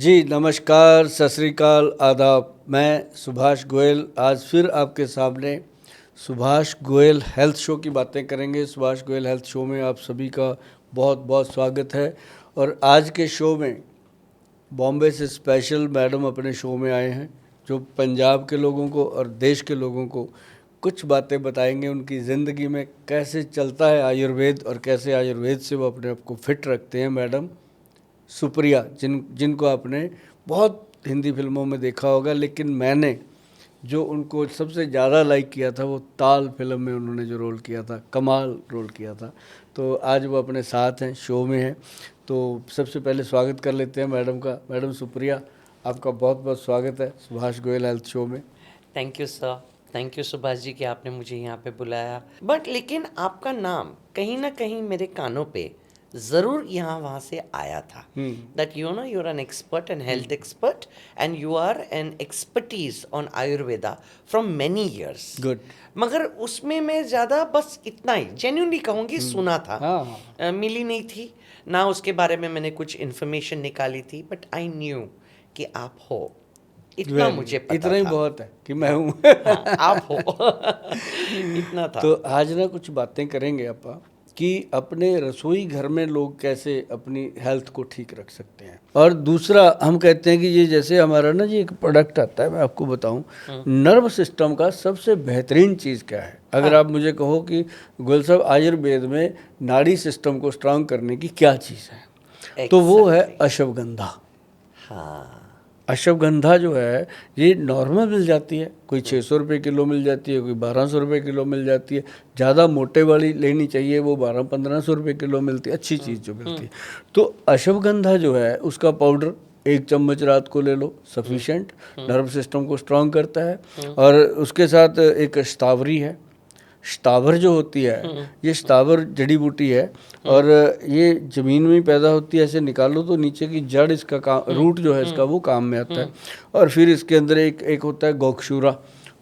जी नमस्कार, सत श्री अकाल, आदाब। मैं सुभाष गोयल आज फिर आपके सामने सुभाष गोयल हेल्थ शो की बातें करेंगे। सुभाष गोयल हेल्थ शो में आप सभी का बहुत बहुत स्वागत है। और आज के शो में बॉम्बे से स्पेशल मैडम अपने शो में आए हैं, जो पंजाब के लोगों को और देश के लोगों को कुछ बातें बताएंगे उनकी ज़िंदगी में कैसे चलता है आयुर्वेद और कैसे आयुर्वेद से वो अपने आप को फिट रखते हैं। मैडम सुप्रिया, जिनको आपने बहुत हिंदी फिल्मों में देखा होगा, लेकिन मैंने जो उनको सबसे ज़्यादा लाइक किया था वो ताल फिल्म में उन्होंने जो रोल किया था, कमाल रोल किया था। तो आज वो अपने साथ हैं, शो में हैं। तो सबसे पहले स्वागत कर लेते हैं मैडम का। मैडम सुप्रिया, आपका बहुत बहुत स्वागत है सुभाष गोयल हेल्थ शो में। Thank you sir, thank you Subhash ji कि आपने मुझे यहाँ पे बुलाया। बट लेकिन आपका नाम कहीं ना कहीं मेरे कानों पे ज़रूर यहाँ वहाँ से आया था, that you know you are an expert and health expert and you are an expertise on Ayurveda from many years. Good. मगर उसमें मैं ज़्यादा बस इतना ही जेन्युइनली कहूँगी सुना था, मिली नहीं थी ना, उसके बारे में मैंने कुछ इन्फॉर्मेशन निकाली थी, बट आई न्यू कि आप हो, इतना मुझे पता इतना ही था। बहुत है कि मैं हूँ। हाँ, आप हो। इतना था। तो आज ना कुछ बातें करेंगे आप कि अपने रसोई घर में लोग कैसे अपनी हेल्थ को ठीक रख सकते हैं। और दूसरा हम कहते हैं कि ये जैसे हमारा ना जी एक प्रोडक्ट आता है, मैं आपको बताऊं, नर्व सिस्टम का सबसे बेहतरीन चीज़ क्या है। अगर आप मुझे कहो कि गोयल साहब आयुर्वेद में नाड़ी सिस्टम को स्ट्रांग करने की क्या चीज़ है, तो वो है अश्वगंधा। हाँ, अश्वगंधा जो है ये नॉर्मल मिल जाती है, कोई 600 रुपये किलो मिल जाती है, कोई 1200 रुपये किलो मिल जाती है। ज़्यादा मोटे वाली लेनी चाहिए वो 1200-1500 रुपये किलो मिलती है, अच्छी चीज़ जो मिलती है। तो अश्वगंधा जो है उसका पाउडर 1 चम्मच रात को ले लो, सफिशेंट, नर्व सिस्टम को स्ट्रांग करता है। और उसके साथ एक शतावरी है। शतावर जो होती है, ये शतावर जड़ी बूटी है और ये ज़मीन में ही पैदा होती है। ऐसे निकालो तो नीचे की जड़ इसका काम, रूट जो है इसका वो काम में आता है। और फिर इसके अंदर एक होता है गोक्षूरा।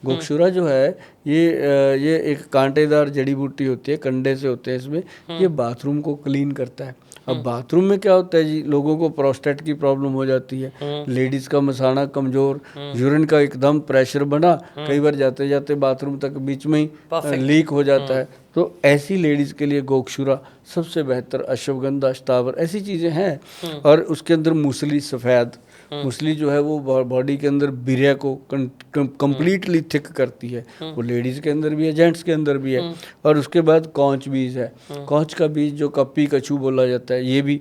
गोक्षूरा जो है ये एक कांटेदार जड़ी बूटी होती है, कंडे से होते हैं इसमें। ये बाथरूम को क्लीन करता है। अब बाथरूम में क्या होता है जी, लोगों को प्रोस्टेट की प्रॉब्लम हो जाती है, लेडीज़ का मसाना कमज़ोर, यूरिन का एकदम प्रेशर बना, कई बार जाते जाते बाथरूम तक बीच में ही लीक हो जाता है। तो ऐसी लेडीज़ के लिए गोक्षूरा सबसे बेहतर, अश्वगंधा, शतावर, ऐसी चीज़ें हैं। और उसके अंदर मूसली सफ़ेद, मूसली जो है वो बॉडी के अंदर बिरिया को कंप्लीटली थिक करती है। वो लेडीज़ के अंदर भी है, जेंट्स के अंदर भी है। और उसके बाद कौच बीज है, कौच का बीज जो कप्पी कछू बोला जाता है, ये भी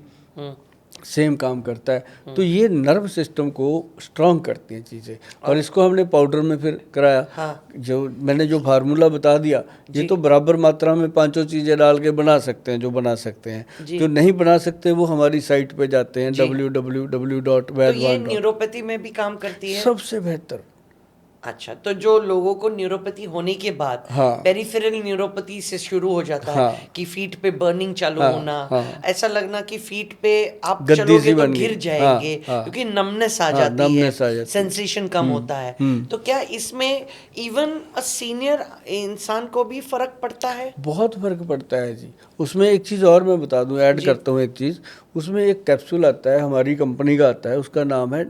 सेम काम करता है। तो ये नर्व सिस्टम को स्ट्रांग करती हैं चीज़ें। और इसको हमने पाउडर में फिर कराया। जो मैंने जो फार्मूला बता दिया, ये तो बराबर मात्रा में पांचों चीज़ें डाल के बना सकते हैं, जो बना सकते हैं। जो नहीं बना सकते वो हमारी साइट पे जाते हैं, www.vaidwan. तो ये न्यूरोपैथी में भी काम करती है। सबसे बेहतर। अच्छा, तो जो लोगों को न्यूरोपैथी होने के बाद पेरिफेरल न्यूरोपैथी से शुरू हो जाता है कि फीट पे बर्निंग चालू होना, ऐसा लगना कि फीट पे आप चलोगे तो गिर जाएंगे, क्योंकि नमनेस आ जाती है, सेंसेशन कम होता है। तो क्या इसमें इवन सीनियर इंसान को भी फर्क पड़ता है? बहुत फर्क पड़ता है जी। उसमें एक चीज़ और मैं बता दूं, ऐड करता हूँ एक चीज़। उसमें एक कैप्सूल आता है, हमारी कंपनी का आता है, उसका नाम है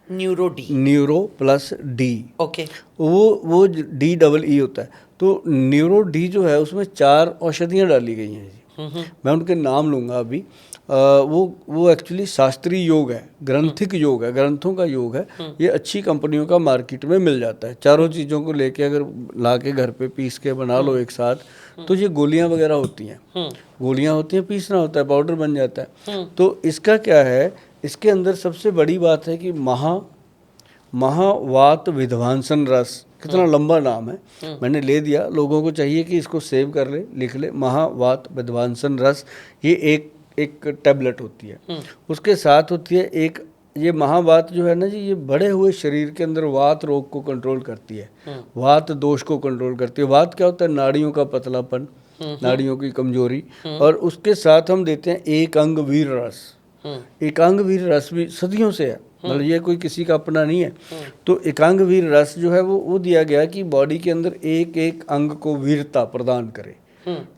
न्यूरो प्लस डी। ओके। वो DEE होता है। तो न्यूरो डी जो है उसमें 4 औषधियाँ डाली गई हैं जी। मैं उनके नाम लूँगा अभी। वो एक्चुअली शास्त्रीय योग है, ग्रंथिक योग है, ग्रंथों का योग है। ये अच्छी कंपनियों का मार्केट में मिल जाता है। चारों चीज़ों को लेके अगर ला के घर पे पीस के बना लो एक साथ, तो ये गोलियां वगैरह होती हैं, गोलियां होती हैं, पीसना होता है, पाउडर बन जाता है। तो इसका क्या है, इसके अंदर सबसे बड़ी बात है कि महावात विध्वंसन रस, कितना लंबा नाम है, मैंने ले दिया। लोगों को चाहिए कि इसको सेव कर ले, लिख ले, महावात विध्वंसन रस। ये एक टैबलेट होती है। उसके साथ होती है एक, ये महावात जो है ना जी, ये बढ़े हुए शरीर के अंदर वात रोग को कंट्रोल करती है, वात दोष को कंट्रोल करती है। वात क्या होता है, नाड़ियों का पतलापन, नाड़ियों की कमजोरी। और उसके साथ हम देते हैं एक अंग वीर रस। एकांग वीर रस भी सदियों से है, मतलब ये कोई किसी का अपना नहीं है। तो एकांग वीर रस जो है वो दिया गया कि बॉडी के अंदर एक एक अंग को वीरता प्रदान करे।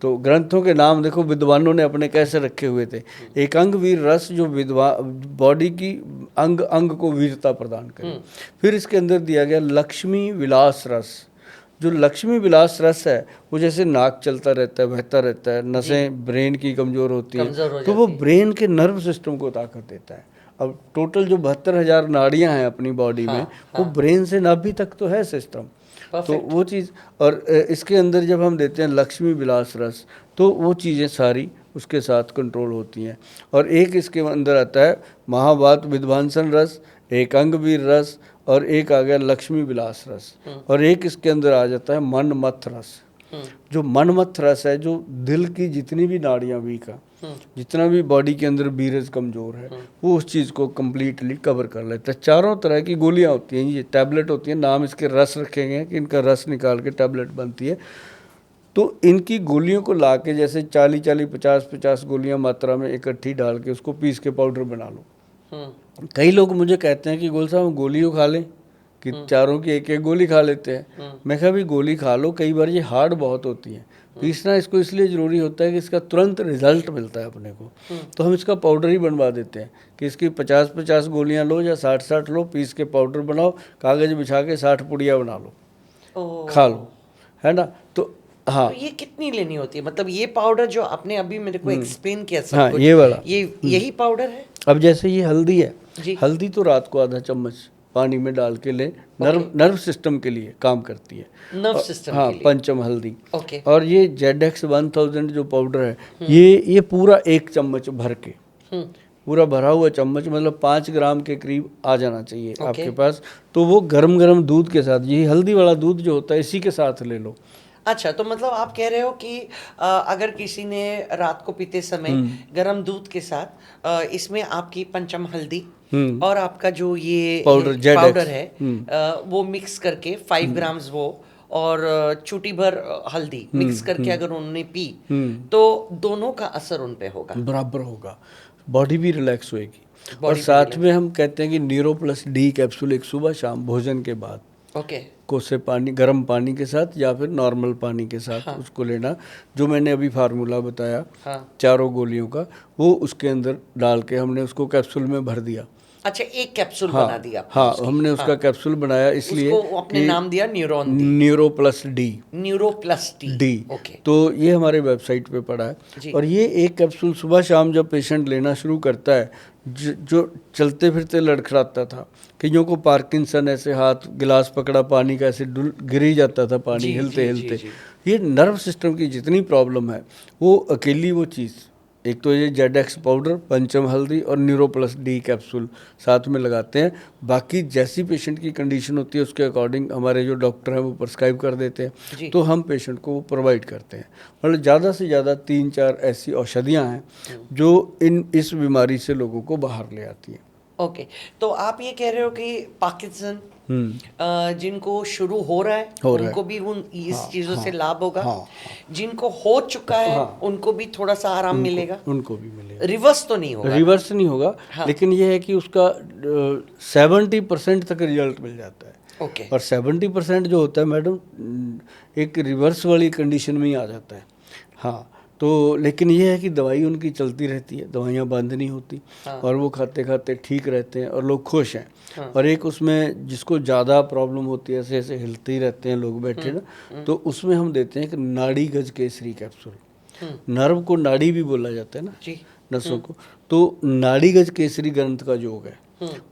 तो ग्रंथों के नाम देखो विद्वानों ने अपने कैसे रखे हुए थे। एकांग वीर रस जो बॉडी की अंग अंग को वीरता प्रदान करे। फिर इसके अंदर दिया गया लक्ष्मी विलास रस। जो लक्ष्मी विलास रस है वो जैसे नाक चलता रहता है, बहता रहता है, नसें ब्रेन की कमज़ोर होती है, तो वो ब्रेन के नर्व सिस्टम को ताकत देता है। अब टोटल जो 72,000 नाड़ियाँ हैं अपनी बॉडी में, वो ब्रेन से नाभि तक तो है सिस्टम। तो वो चीज़, और इसके अंदर जब हम देते हैं लक्ष्मी विलास रस, तो वो चीज़ें सारी उसके साथ कंट्रोल होती हैं। और एक इसके अंदर आता है महावात विध्वंसन रस, एक अंगवीर रस, और एक आ गया लक्ष्मी विलास रस, और एक इसके अंदर आ जाता है मनमथ रस। जो मनमथ रस है, जो दिल की जितनी भी नाड़ियाँ वीक है, जितना भी बॉडी के अंदर बीरज कमज़ोर है, वो उस चीज़ को कम्प्लीटली कवर कर लेता है। 4 तरह की गोलियाँ होती हैं, ये टैबलेट होती हैं, नाम इसके रस रखे गए हैं कि इनका रस निकाल के टैबलेट बनती है। तो इनकी गोलियों को ला के जैसे 40-40, 50-50 गोलियाँ मात्रा में इकट्ठी डाल के उसको पीस के पाउडर बना लो। कई लोग मुझे कहते हैं कि गोल साहब हम गोलियों खा लें, कि चारों की एक एक गोली खा लेते हैं। मैं कहा भी गोली खा लो, कई बार ये हार्ड बहुत होती है। पीसना इसको इसलिए ज़रूरी होता है कि इसका तुरंत रिजल्ट मिलता है अपने को। तो हम इसका पाउडर ही बनवा देते हैं कि इसकी 50-50 गोलियां लो या 60-60 लो, पीस के पाउडर बनाओ, कागज़ बिछा के 60 पुड़िया बना लो, खा लो, है ना। तो हाँ, तो ये कितनी लेनी होती है? मतलब ये पाउडर जो आपने अभी मेरे को एक्सप्लेन किया सब हाँ, कुछ, ये वाला, ये यही पाउडर है? अब जैसे ये हल्दी है, जी। हल्दी तो रात को आधा चम्मच पानी में डाल के लें, नर्व सिस्टम के लिए काम करती है, नर्व सिस्टम हाँ, के लिए। पंचम हल्दी। ओके। और ये ZX 1000 जो पाउडर है, ये पूरा 1 चम्मच भर के, पूरा भरा हुआ चम्मच, मतलब 5 ग्राम के करीब आ जाना चाहिए आपके पास। तो वो गरम गरम दूध के साथ, यही हल्दी वाला दूध जो होता है, इसी के साथ ले लो। अच्छा, तो मतलब आप कह रहे हो कि अगर किसी ने रात को पीते समय गरम दूध के साथ इसमें आपकी पंचम हल्दी और आपका जो ये पाउडर है वो मिक्स करके 5 ग्राम्स वो और चुटी भर हल्दी मिक्स करके अगर उन्होंने पी, तो दोनों का असर उन पे होगा, बराबर होगा, बॉडी भी रिलैक्स होएगी। और साथ में हम कहते हैं कि न्यूरो+D कैप्सूल एक सुबह शाम भोजन के बाद, ओके, कोसे पानी, गर्म पानी के साथ या फिर नॉर्मल पानी के साथ उसको लेना। जो मैंने अभी फार्मूला बताया, चारों गोलियों का, वो उसके अंदर डाल के हमने उसको कैप्सूल में भर दिया। अच्छा, एक कैप्सूल बना दिया आपने? हाँ, हमने उसका कैप्सूल बनाया इसलिए उसको आपने नाम दिया न्यूरो+D। न्यूरो+D। ओके। तो ये हमारे वेबसाइट पे पड़ा है। और ये एक कैप्सूल सुबह शाम जब पेशेंट लेना शुरू करता है, जो चलते फिरते लड़खड़ाता था, कईयों को पार्किंसन, ऐसे हाथ गिलास पकड़ा पानी का ऐसे गिर ही जाता था पानी हिलते हिलते, ये नर्व सिस्टम की जितनी प्रॉब्लम है वो अकेली वो चीज़, एक तो ये ZX पाउडर, पंचम हल्दी और न्यूरो+D कैप्सूल साथ में लगाते हैं। बाकी जैसी पेशेंट की कंडीशन होती है उसके अकॉर्डिंग हमारे जो डॉक्टर हैं वो प्रिस्क्राइब कर देते हैं, तो हम पेशेंट को वो प्रोवाइड करते हैं। मतलब ज़्यादा से ज़्यादा 3-4 ऐसी औषधियाँ हैं जो इस बीमारी से लोगों को बाहर ले आती हैं। ओके, तो आप ये कह रहे हो कि पार्किंसन जिनको शुरू हो रहा है उनको भी उन इस चीज़ों से लाभ होगा, जिनको हो चुका है उनको भी थोड़ा सा आराम मिलेगा, उनको भी मिलेगा। रिवर्स तो नहीं होगा? रिवर्स नहीं होगा, लेकिन यह है कि उसका 70% तक रिजल्ट मिल जाता है। ओके। और 70% जो होता है मैडम, एक रिवर्स वाली कंडीशन में ही आ जाता है। हाँ, तो लेकिन ये है कि दवाई उनकी चलती रहती है, दवाइयाँ बंद नहीं होती, और वो खाते खाते ठीक रहते हैं और लोग खुश हैं। और एक उसमें जिसको ज़्यादा प्रॉब्लम होती है, ऐसे ऐसे हिलते ही रहते हैं लोग बैठे ना, तो उसमें हम देते हैं कि नाड़ी गज केसरी कैप्सूल। नर्व को नाड़ी भी बोला जाता है ना, नसों को, तो नाड़ी गज केसरी ग्रंथ का योग है,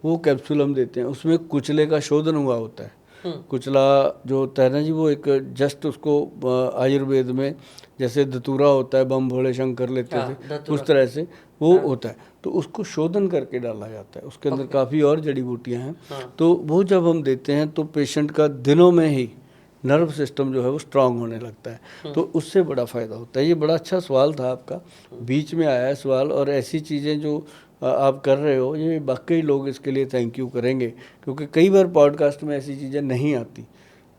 वो कैप्सूल हम देते हैं। उसमें कुचले का शोधन हुआ होता है। कुचला जो होता है ना जी, वो एक जस्ट उसको आयुर्वेद में जैसे धतूरा होता है, बम भोले शंकर लेते थे, उस तरह से वो होता है। तो उसको शोधन करके डाला जाता है, उसके अंदर काफ़ी और जड़ी बूटियाँ हैं। तो वो जब हम देते हैं तो पेशेंट का दिनों में ही नर्व सिस्टम जो है वो स्ट्रांग होने लगता है, तो उससे बड़ा फ़ायदा होता है। ये बड़ा अच्छा सवाल था आपका, बीच में आया है सवाल, और ऐसी चीज़ें जो आप कर रहे हो, ये वाकई लोग इसके लिए थैंक यू करेंगे, क्योंकि कई बार पॉडकास्ट में ऐसी चीज़ें नहीं आती।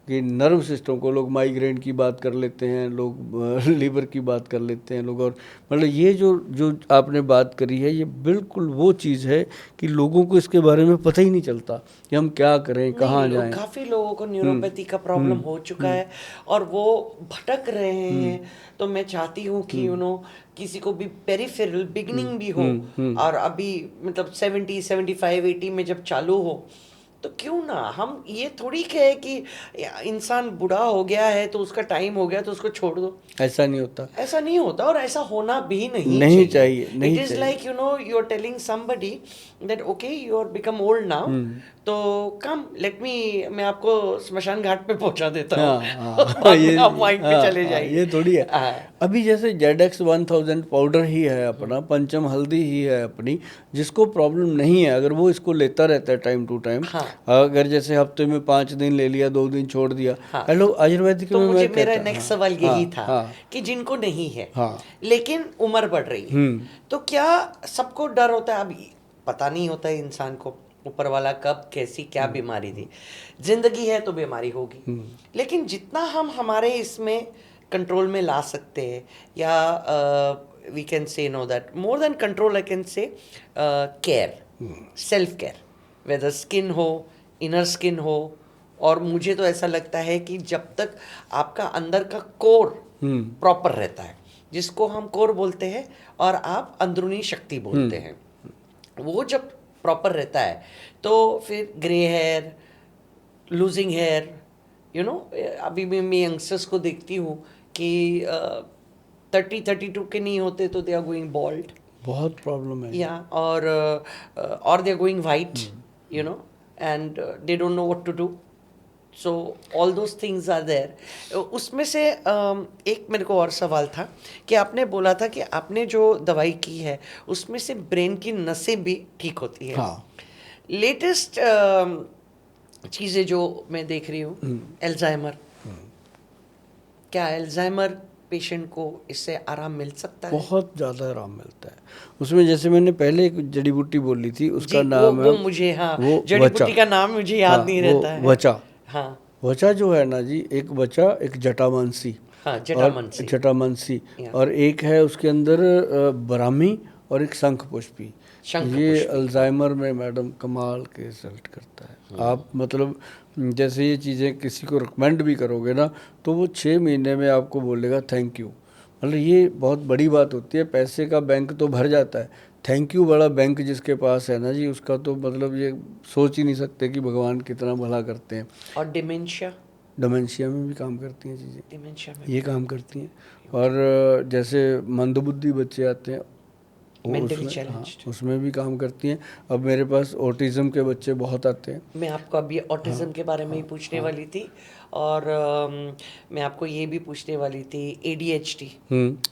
कि नर्व सिस्टम को, लोग माइग्रेन की बात कर लेते हैं, लोग लीवर की बात कर लेते हैं लोग, और मतलब ये जो आपने बात करी है ये बिल्कुल वो चीज़ है कि लोगों को इसके बारे में पता ही नहीं चलता कि हम क्या करें, कहाँ जाएं। काफी लोगों को न्यूरोपैथी का प्रॉब्लम हो चुका है और वो भटक रहे हैं। तो मैं चाहती हूँ कि किसी को भी पेरिफेरल बिगनिंग भी हो, और अभी मतलब 70, 75, 80 में जब चालू हो तो क्यों ना हम, ये थोड़ी कहे कि इंसान बूढ़ा हो गया है तो उसका टाइम हो गया तो उसको छोड़ दो। ऐसा नहीं होता, ऐसा नहीं होता, और ऐसा होना भी नहीं चाहिए। It is like you are telling somebody that okay you are become old now, तो कम लेट मी, मैं आपको स्मशान घाट पे पहुंचा देता हूँ, ये आप वहीं पे चले जाइए। ये थोड़ी है। अभी जैसे ZX 1000 पाउडर ही है अपना, पंचम हल्दी ही है अपनी, जिसको प्रॉब्लम नहीं है अगर वो इसको लेता रहता है टाइम टू टाइम, अगर जैसे हफ्ते में 5 दिन ले लिया, 2 दिन छोड़ दिया, हेलो आयुर्वेदिक तो में मुझे मेरा नेक्स्ट सवाल यही था कि जिनको नहीं है लेकिन उम्र बढ़ रही है, तो क्या सबको डर होता है? अभी पता नहीं होता है इंसान को ऊपर वाला कब कैसी क्या बीमारी दी, जिंदगी है तो बीमारी होगी, लेकिन जितना हम हमारे इसमें कंट्रोल में ला सकते हैं, या we can say no that more than control I can say care, self care, whether skin हो, इनर स्किन हो, और मुझे तो ऐसा लगता है कि जब तक आपका अंदर का कोर प्रॉपर रहता है, जिसको हम कोर बोलते हैं और आप अंदरूनी शक्ति बोलते हैं, वो जब प्रॉपर रहता है तो फिर ग्रे हेयर, लूजिंग हेयर, अभी भी मैं यंगस्टर्स को देखती हूँ कि 30-32 के नहीं होते तो दे आर गोइंग बॉल्ड, बहुत प्रॉब्लम है, या और they are going white, and they don't know what to do, so all those things are there. उसमें से एक मेरे को और सवाल था कि आपने बोला था कि आपने जो दवाई की है उसमें से ब्रेन की नसें भी ठीक होती है। लेटेस्ट चीज़ें जो मैं देख रही हूँ, एल्जाइमर, क्या एल्जाइमर पेशेंट को इससे आराम मिल सकता है? बहुत ज़्यादा आराम मिलता है उसमें। जैसे मैंने पहले एक जड़ी बूटी बोली थी, उसका नाम है, वो मुझे जड़ी बूटी का नाम मुझे याद नहीं रहता है। वचा। वचा जो है ना जी, एक वचा, एक जटामांसी, जटामांसी, और एक है उसके अंदर ब्राह्मी और एक शंख पुष्पी। ये अल्जाइमर में मैडम कमाल के रिजल्ट करता है। आप मतलब जैसे ये चीज़ें किसी को रिकमेंड भी करोगे ना तो वो 6 महीने में आपको बोलेगा थैंक यू। मतलब ये बहुत बड़ी बात होती है। पैसे का बैंक तो भर जाता है, थैंक यू वाला बैंक जिसके पास है ना जी, उसका तो मतलब ये सोच ही नहीं सकते कि भगवान कितना भला करते हैं। और डिमेंशिया में भी काम करती हैं चीज़ें, डिमेंशिया में ये काम करती हैं। और जैसे मंदबुद्धि बच्चे आते हैं उसमें भी काम करती हैं। अब मेरे पास ऑटिज़म के बच्चे बहुत आते हैं। मैं आपको अभी ऑटिज़म के बारे में ही पूछने वाली थी, और मैं आपको ये भी पूछने वाली थी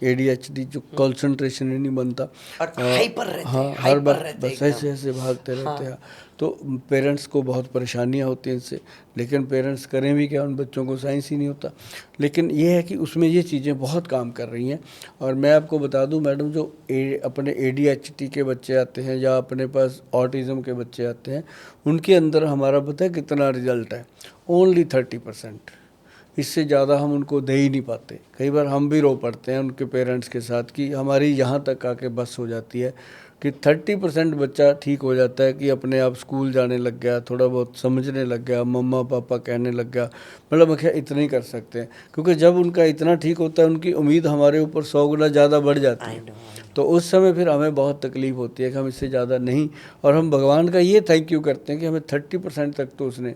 ADHD जो कंसंट्रेशन ही नहीं बनता और हाइपर रहते हैं, हर बार बस ऐसे भागते रहते हैं। तो पेरेंट्स को बहुत परेशानियां होती हैं इससे, लेकिन पेरेंट्स करें भी क्या, उन बच्चों को साइंस ही नहीं होता। लेकिन ये है कि उसमें ये चीज़ें बहुत काम कर रही हैं। और मैं आपको बता दूं मैडम, जो अपने ADHD के बच्चे आते हैं या अपने पास ऑटिज़म के बच्चे आते हैं, उनके अंदर हमारा पता है कितना रिजल्ट है, ओनली 30%। इससे ज़्यादा हम उनको दे ही नहीं पाते। कई बार हम भी रो पड़ते हैं उनके पेरेंट्स के साथ कि हमारी यहाँ तक आके बस हो जाती है कि 30% बच्चा ठीक हो जाता है कि अपने आप स्कूल जाने लग गया, थोड़ा बहुत समझने लग गया, मम्मा पापा कहने लग गया। मतलब क्या इतना ही कर सकते हैं, क्योंकि जब उनका इतना ठीक होता है उनकी उम्मीद हमारे ऊपर 100 गुना ज़्यादा बढ़ जाती है। तो उस समय फिर हमें बहुत तकलीफ़ होती है कि हम इससे ज़्यादा नहीं, और हम भगवान का ये थैंक यू करते हैं कि हमें 30% तक तो उसने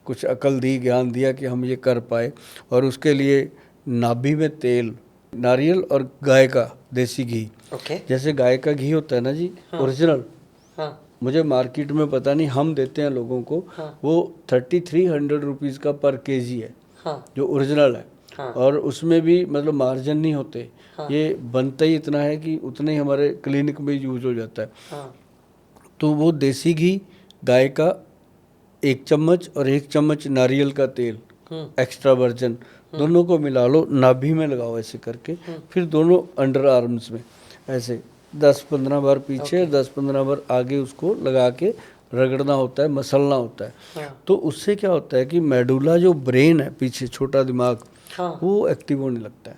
कुछ अकल दी, ज्ञान दिया कि हम ये कर पाए। और उसके लिए नाभि में तेल, नारियल और गाय का देसी घी, जैसे गाय का घी होता है ना जी, ओरिजिनल, मुझे मार्केट में पता नहीं, हम देते हैं लोगों को, वो 3300 रुपीज़ का पर केजी है, जो ओरिजिनल है। और उसमें भी मतलब मार्जिन नहीं होते, ये बनता ही इतना है कि उतना ही हमारे क्लिनिक में यूज हो जाता है। तो वो देसी घी, गाय का 1 चम्मच और 1 चम्मच नारियल का तेल एक्स्ट्रा वर्जन, दोनों को मिला लो, नाभि में लगाओ ऐसे करके, फिर दोनों अंडर आर्म्स में ऐसे 10-15 बार पीछे, 10-15 बार आगे उसको लगा के रगड़ना होता है, मसलना होता है। हाँ। तो उससे क्या होता है कि मेडुला जो ब्रेन है पीछे, छोटा दिमाग, हाँ। वो एक्टिव होने लगता है।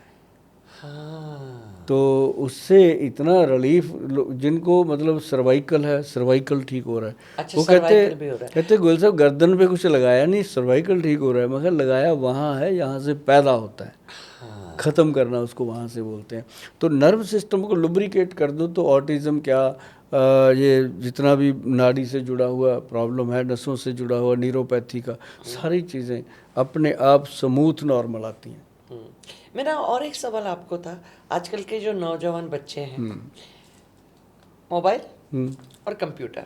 हाँ। तो उससे इतना रिलीफ, जिनको मतलब सर्वाइकल है, सर्वाइकल ठीक हो रहा है। अच्छा, वो सर्वाइकल भी हो रहा है। कहते गोयल साहब गर्दन पे कुछ लगाया नहीं, सर्वाइकल ठीक हो रहा है। मगर लगाया वहाँ है, यहाँ से पैदा होता है। हाँ। ख़त्म करना उसको वहाँ से बोलते हैं। तो नर्व सिस्टम को लुब्रिकेट कर दो तो ऑटिज़म क्या, ये जितना भी नाड़ी से जुड़ा हुआ प्रॉब्लम है, नसों से जुड़ा हुआ, न्यूरोपैथी का, सारी चीज़ें अपने आप स्मूथ नॉर्मल आती हैं। मेरा और एक सवाल आपको था, आजकल के जो नौजवान बच्चे हैं, मोबाइल और कंप्यूटर,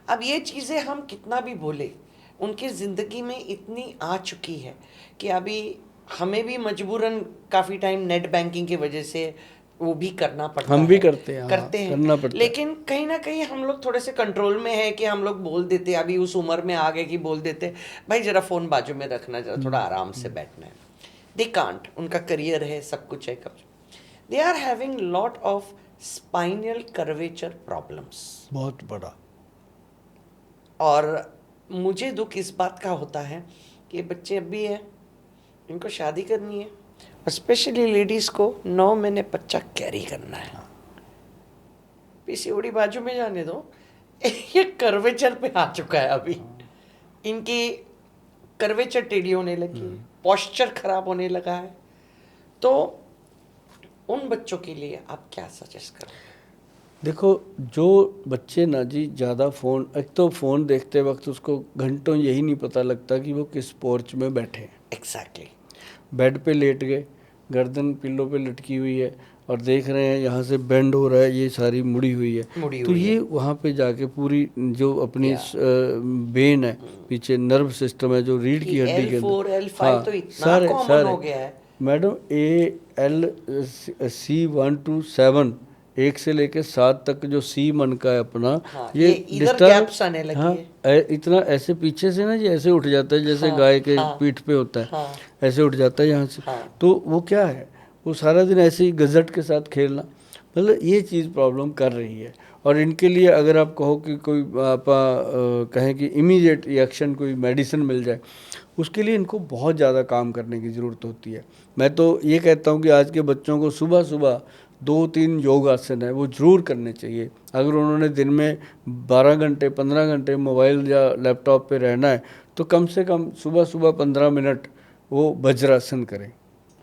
अब ये चीज़ें हम कितना भी बोले, उनकी ज़िंदगी में इतनी आ चुकी है कि अभी हमें भी मजबूरन काफ़ी टाइम नेट बैंकिंग की वजह से वो भी करना पड़ता है। हम भी करते हैं, हाँ, करते हैं, करना पड़ता है। लेकिन कहीं ना कहीं हम लोग थोड़े से कंट्रोल में है कि हम लोग बोल देते, अभी उस उम्र में आ गए कि बोल देते भाई जरा फ़ोन बाजू में रखना, जरा थोड़ा आराम से बैठना है। दे कांट, उनका करियर है, सब कुछ है, कब they are having lot of spinal curvature problems, बहुत बड़ा। और मुझे दुख इस बात का होता है कि बच्चे अब भी हैं, इनको शादी करनी है, और स्पेशली लेडीज़ को 9 महीने बच्चा कैरी करना है। पीसीओडी बाजू में जाने दो, ये कर्वेचर पे आ चुका है अभी। इनकी कर्वेचर टेढ़ी होने लगी है, पोस्चर खराब होने लगा है। तो उन बच्चों के लिए आप क्या सजेस्ट करोगे? देखो, जो बच्चे ना जी ज़्यादा फ़ोन, एक तो फ़ोन देखते वक्त उसको घंटों यही नहीं पता लगता कि वो किस पोर्च में बैठे हैं। एग्जैक्टली। बेड पे लेट गए, गर्दन पिल्लो पे लटकी हुई है और देख रहे हैं यहाँ से बेंड हो रहा है, ये सारी मुड़ी हुई है। तो ये वहाँ पे जाके पूरी जो अपनी बेन है, पीछे नर्व सिस्टम है जो रीढ़ की हड्डी के L4, अंदर, L5 तो इतना कॉमन हो गया है मैडम। ALC1 to 7, 1 से लेके 7 तक जो सी मन का है अपना, ये इधर गैप्स आने लगी है। इतना ऐसे पीछे से ना जी ऐसे उठ जाता है, जैसे गाय के पीठ पे होता है, ऐसे उठ जाता है यहाँ से। तो वो क्या है, वो सारा दिन ऐसे ही गजट के साथ खेलना, मतलब ये चीज़ प्रॉब्लम कर रही है। और इनके लिए अगर आप कहो कि कोई आप कहें कि इमीडिएट रिएक्शन, कोई मेडिसिन मिल जाए, उसके लिए इनको बहुत ज़्यादा काम करने की ज़रूरत होती है। मैं तो ये कहता हूँ कि आज के बच्चों को सुबह सुबह 2-3 योग आसन है वो ज़रूर करने चाहिए। अगर उन्होंने दिन में 12 घंटे 15 घंटे मोबाइल या लैपटॉप पे रहना है तो कम से कम सुबह सुबह 15 मिनट वो वज्रासन करें।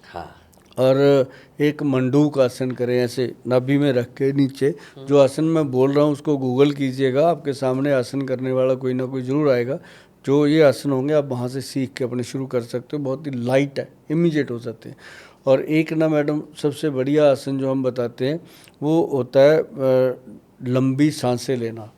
हाँ। और एक मंडूक आसन करें, ऐसे नाभि में रख के नीचे। जो आसन मैं बोल रहा हूँ उसको गूगल कीजिएगा, आपके सामने आसन करने वाला कोई ना कोई ज़रूर आएगा। जो ये आसन होंगे आप वहाँ से सीख के अपने शुरू कर सकते हो, बहुत ही लाइट है, इमीडिएट हो जाते हैं। और एक ना मैडम सबसे बढ़िया आसन जो हम बताते हैं वो होता है लंबी सांसें लेना।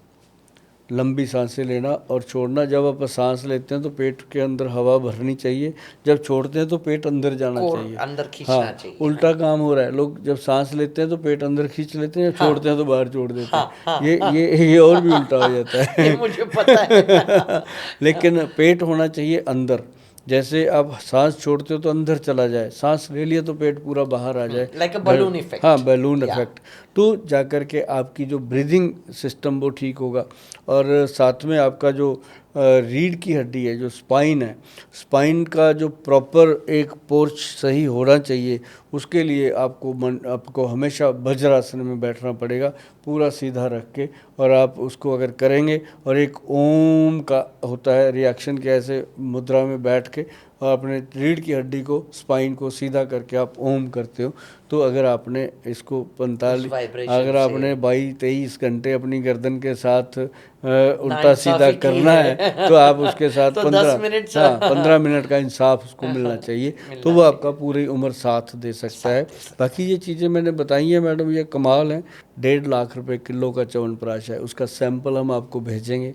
लंबी सांसें लेना और छोड़ना। जब आप सांस लेते हैं तो पेट के अंदर हवा भरनी चाहिए, जब छोड़ते हैं तो पेट अंदर जाना चाहिए, अंदर खींचना चाहिए। उल्टा काम हो रहा है, लोग जब सांस लेते हैं तो पेट अंदर खींच लेते हैं, जब छोड़ते हैं तो बाहर छोड़ देते हैं। ये और भी उल्टा हो जाता है। ये मुझे पता है। लेकिन पेट होना चाहिए अंदर। जैसे आप सांस छोड़ते हो तो अंदर चला जाए, सांस ले लिया तो पेट पूरा बाहर आ जाए, लाइक अ बलून इफेक्ट। हाँ, बैलून इफेक्ट। तो जाकर के आपकी जो ब्रीदिंग सिस्टम वो ठीक होगा। और साथ में आपका जो रीढ़ की हड्डी है, जो स्पाइन है, स्पाइन का जो प्रॉपर एक पोर्च सही होना चाहिए, उसके लिए आपको हमेशा वज्रासन में बैठना पड़ेगा, पूरा सीधा रख के। और आप उसको अगर करेंगे और एक ओम का होता है रिएक्शन के, ऐसे मुद्रा में बैठ के और अपने रीढ़ की हड्डी को, स्पाइन को सीधा करके आप ओम करते हो, तो अगर आपने इसको 22-23 घंटे अपनी गर्दन के साथ उल्टा सीधा करना है तो आप उसके साथ तो 15 मिनट का इंसाफ उसको मिलना चाहिए, तो वो आपका पूरी उम्र साथ दे सकता है। बाकी ये चीज़ें मैंने बताई हैं मैडम, ये कमाल है। 1.5 लाख रुपए किलो का च्यवनप्राश है, उसका सैंपल हम आपको भेजेंगे,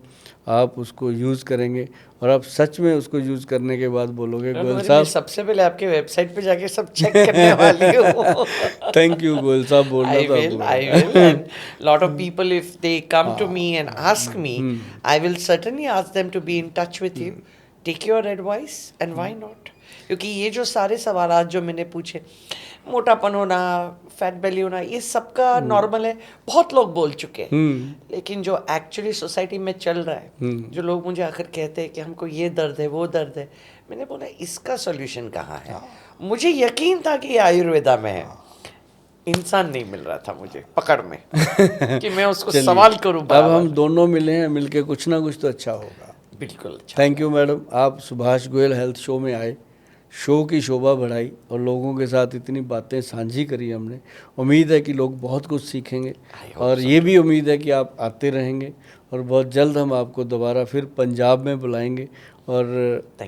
आप उसको यूज़ करेंगे और आप सच में उसको यूज़ करने के बाद बोलोगे गोयल साहब, सबसे पहले आपके वेबसाइट पे जाके सब चेक करने वाली हूँ। थैंक यू गोयल साहब, बोलना था। I will, and lot of people, if they come to me and ask me, I will certainly ask them to be in touch with you, take your advice, and why not? क्योंकि ये जो सारे सवाल जो मैंने पूछे, मोटापन होना, fat बेली होना, ये सबका नॉर्मल है, बहुत लोग बोल चुके हैं। लेकिन जो एक्चुअली सोसाइटी में चल रहा है, जो लोग मुझे आकर कहते हैं कि हमको ये दर्द है वो दर्द है, मैंने बोला इसका सॉल्यूशन कहाँ है। मुझे यकीन था कि ये आयुर्वेदा में है, इंसान नहीं मिल रहा था मुझे पकड़ में कि मैं उसको सवाल करूं। अब हम दोनों मिले हैं, मिलके कुछ ना कुछ तो अच्छा होगा। बिल्कुल अच्छा। थैंक यू मैडम, आप सुभाष गोयल हेल्थ शो में आए, शो की शोभा बढ़ाई और लोगों के साथ इतनी बातें साझी करी हमने। उम्मीद है कि लोग बहुत कुछ सीखेंगे और ये भी उम्मीद है कि आप आते रहेंगे और बहुत जल्द हम आपको दोबारा फिर पंजाब में बुलाएंगे और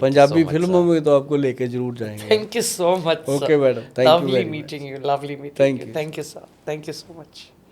पंजाबी फिल्मों में तो आपको लेके जरूर जाएंगे। Thank you so much. Okay madam, thank you. Lovely meeting you, lovely meeting you. Thank you sir, thank you so much.